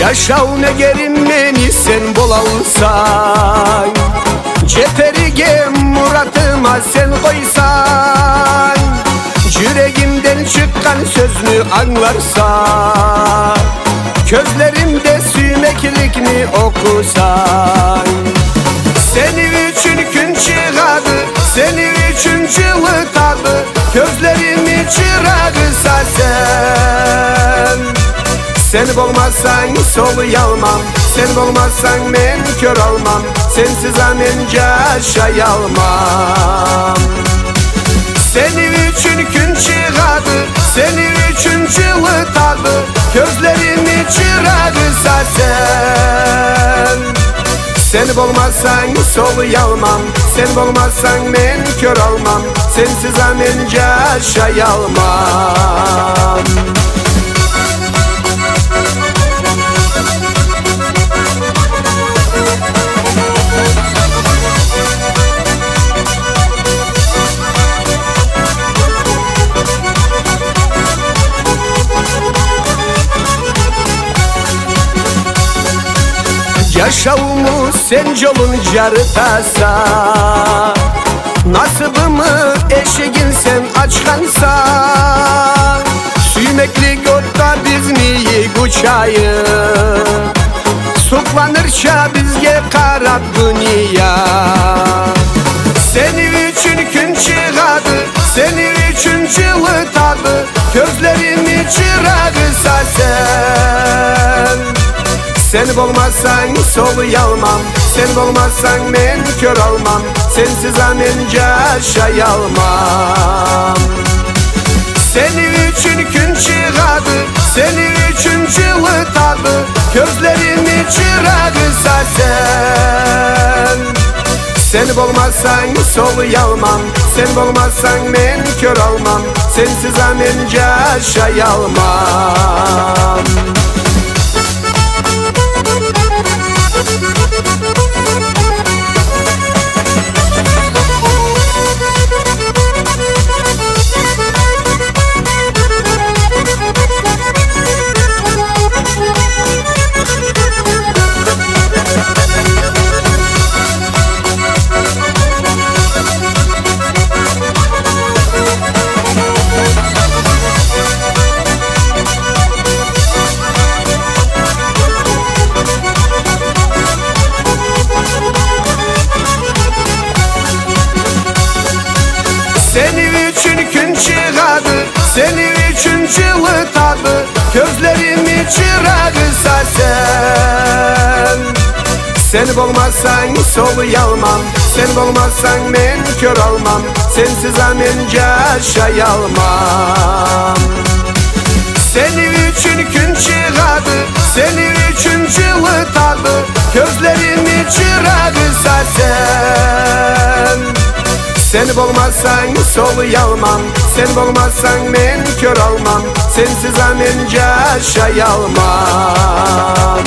Yaşav ne gerin beni sen bol alsan, Ceferige muratıma sen koysan, Yüreğimden çıkan sözünü anlarsan, Közlerimde süymeklikni okusan. Senin için gün çıkadı, senin için çılıtadı, Gözlerimi çırağısa sen. Sen olmazsan sol yalmam, sen olmazsan men kör olmam, sensiz men yaşayalmam. Senin için gün çıkadı, senin için çılıtadı, Gözlerimi çırağısa sen. Sen olmazsan sol yalmam, sen olmazsan men kör olmam, sensiz men yaşayalmam. Yaşavımı sen yolun carıtasa, Nasibimi eşeğin sen açkansa, Süymekli götta biz miyi guçayı, Suklanırça bizge karab dünya. Senin için gün çıkadı, senin için çılıtadı, Gözlerimi çırağısa sen. Sen olmazsan sol yalmam, sen olmazsan men kör olmam, sensiz men yaşayalmam. Senin için gün çıkadı, senin için çılıtadı, Gözlerimi çırağısa sen. Sen olmazsan sol yalmam, sen olmazsan men kör olmam, sensiz men yaşayalmam. Senin için gün çıkadı, senin için çılıtadı, Gözlerimi çırağısa sen. Sen olmazsan sol yalmam, sen olmazsan men kör olmam, sensiz men yaşayalmam. Senin için gün çıkadı, senin için çılıtadı, Gözlerimi çırağısa sen. Sen olmazsan sol yalmam, sen olmazsan men kör olmam, sensiz men yaşayalmam.